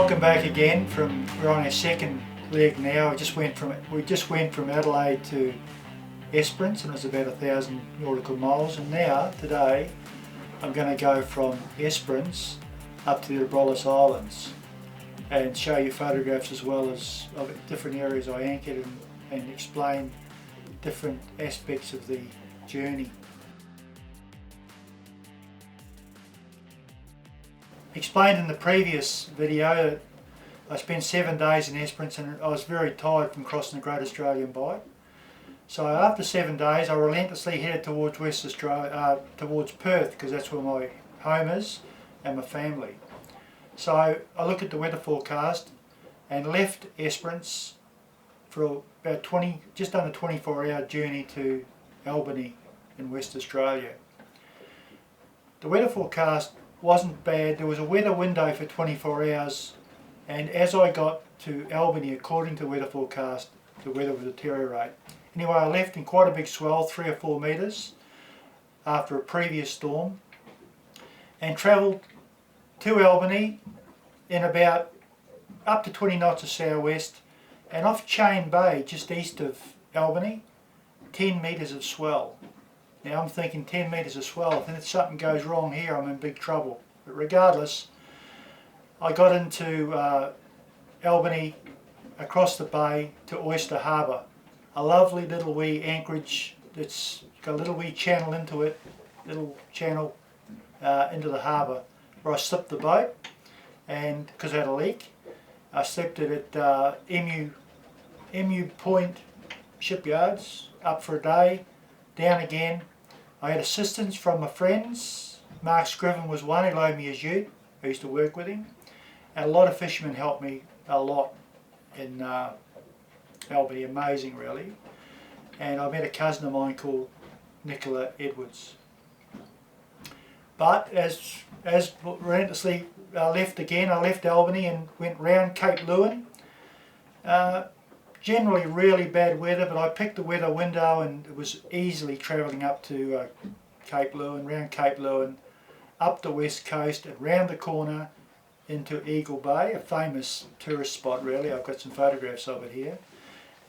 Welcome back again. We're on our second leg now. We just went from Adelaide to Esperance, and it was about 1,000 nautical miles. And now today I'm going to go from Esperance up to the Abrolhos Islands and show you photographs as well as of different areas I anchored and explain different aspects of the journey. Explained in the previous video that I spent 7 days in Esperance and I was very tired from crossing the Great Australian Bight. So after 7 days I relentlessly headed towards West Australia, towards Perth, because that's where my home is and my family. So I looked at the weather forecast and left Esperance for about just under 24-hour journey to Albany in West Australia. The weather forecast wasn't bad. There was a weather window for 24 hours, and as I got to Albany, according to the weather forecast, the weather would deteriorate. Anyway, I left in quite a big swell, 3 or 4 metres, after a previous storm, and travelled to Albany in about up to 20 knots of southwest, and off Chain Bay, just east of Albany, 10 metres of swell. Now I'm thinking 10 metres of swell, if something goes wrong here I'm in big trouble. But regardless, I got into Albany, across the bay to Oyster Harbour, a lovely little wee anchorage that's got a little wee channel into it, into the harbour, where I slipped the boat, and because I had a leak, I slipped it at Emu Point shipyards, up for a day, down again. I had assistance from my friends. Mark Scriven was one who loaned me his ute. I used to work with him, and a lot of fishermen helped me a lot in Albany. Amazing, really. And I met a cousin of mine called Nicola Edwards. But as relentlessly left again, I left Albany and went round Cape Lewin. Generally really bad weather, but I picked the weather window and it was easily travelling up to Cape Lewin, round Cape Lewin, up the west coast and round the corner into Eagle Bay, a famous tourist spot really. I've got some photographs of it here.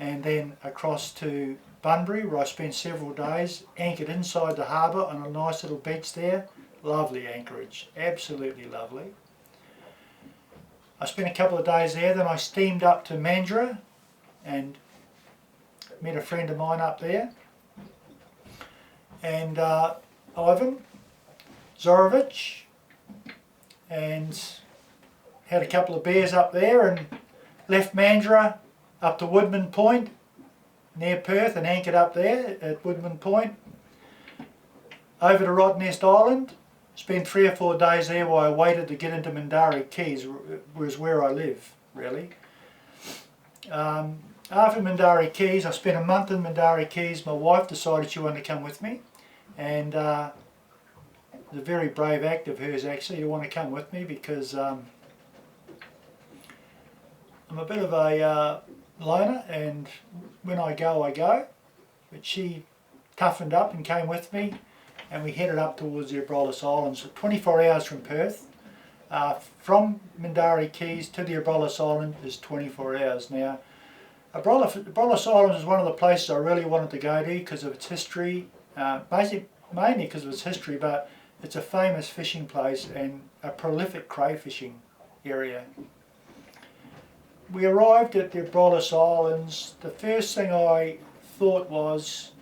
And then across to Bunbury, where I spent several days, anchored inside the harbour on a nice little beach there. Lovely anchorage, absolutely lovely. I spent a couple of days there, then I steamed up to Mandurah and met a friend of mine up there, and Ivan Zorovich, and had a couple of beers up there and left Mandurah up to Woodman Point near Perth and anchored up there at Woodman Point, over to Rottnest Island, spent 3 or 4 days there while I waited to get into Mindarie Keys, was where I live really. After Mindarie Keys, I spent a month in Mindarie Keys. My wife decided she wanted to come with me, and it was a very brave act of hers actually to want to come with me, because I'm a bit of a loner, and when I go, I go. But she toughened up and came with me, and we headed up towards the Abrolhos Islands. So 24 hours from Perth. From Mindarie Keys to the Abrolhos Island is 24 hours now. Abrolhos Islands is one of the places I really wanted to go to because of its history, mainly because of its history, but it's a famous fishing place and a prolific crayfishing area. We arrived at the Abrolhos Islands. The first thing I thought was,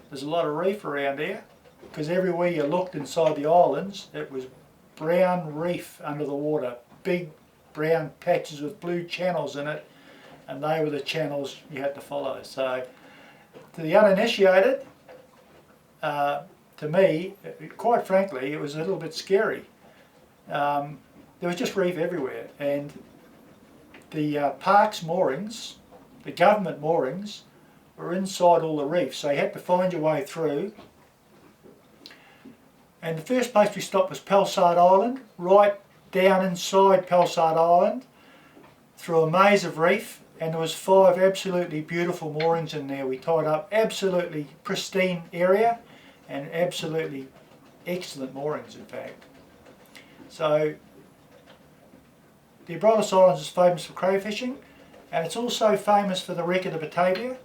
there's a lot of reef around here, because everywhere you looked inside the islands it was brown reef under the water, big brown patches with blue channels in it, and they were the channels you had to follow. So to the uninitiated, to me, quite frankly, it was a little bit scary. There was just reef everywhere, and the park's moorings, the government moorings, were inside all the reefs, so you had to find your way through. And the first place we stopped was Pelsard Island, right down inside Pelsard Island, through a maze of reef, and there was 5 absolutely beautiful moorings in there. We tied up, absolutely pristine area, and absolutely excellent moorings in fact. So the Abrolhos Islands is famous for crayfishing, and it's also famous for the wreck of the Batavia,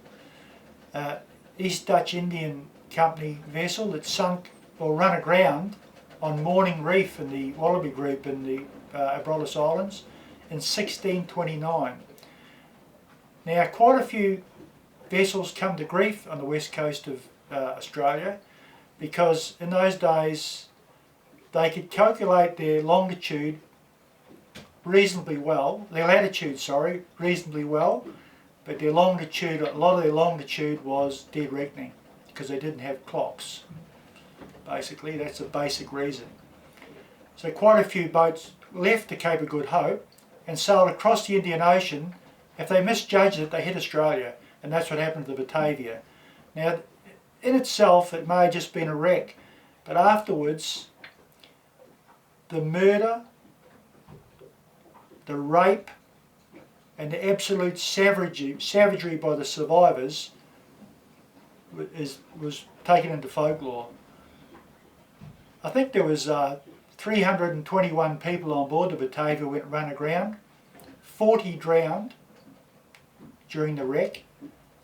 East Dutch Indian Company vessel that sunk or run aground on Morning Reef in the Wallaby Group in the Abrolhos Islands in 1629. Now, quite a few vessels come to grief on the west coast of Australia, because in those days they could calculate their longitude reasonably well, their latitude, sorry, reasonably well, but their longitude, a lot of their longitude was dead reckoning because they didn't have clocks. Basically, that's a basic reason. So quite a few boats left the Cape of Good Hope and sailed across the Indian Ocean. If they misjudged it, they hit Australia, and that's what happened to the Batavia. Now, in itself, it may have just been a wreck, but afterwards, the murder, the rape, and the absolute savagery by the survivors was taken into folklore. I think there was 321 people on board the Batavia went run aground, 40 drowned during the wreck.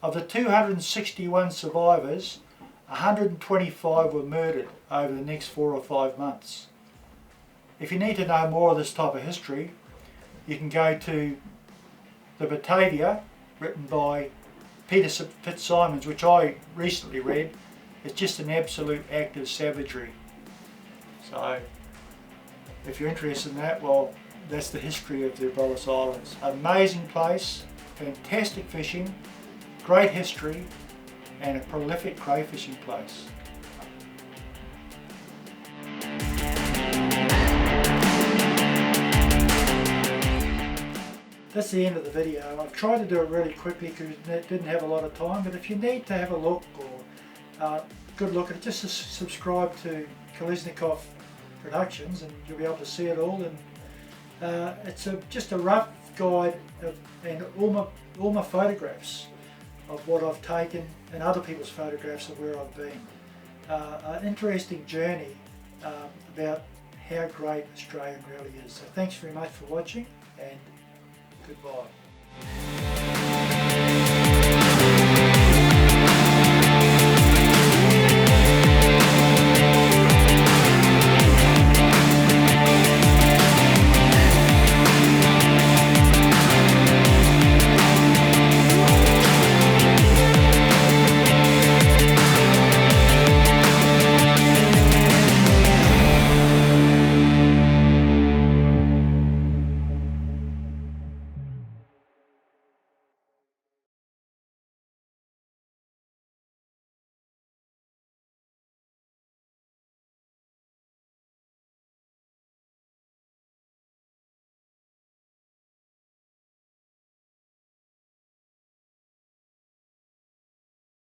Of the 261 survivors, 125 were murdered over the next 4 or 5 months. If you need to know more of this type of history, you can go to The Batavia, written by Peter Fitzsimons, which I recently read. It's just an absolute act of savagery. So, if you're interested in that, well, that's the history of the Abrolhos Islands. Amazing place, fantastic fishing, great history, and a prolific crayfishing place. That's the end of the video. I've tried to do it really quickly because it didn't have a lot of time, but if you need to have a look or good look at it, just subscribe to Kolesnikov Productions and you'll be able to see it all. And it's just a rough guide and all my photographs of what I've taken and other people's photographs of where I've been. An interesting journey about how great Australia really is. So thanks very much for watching, and goodbye.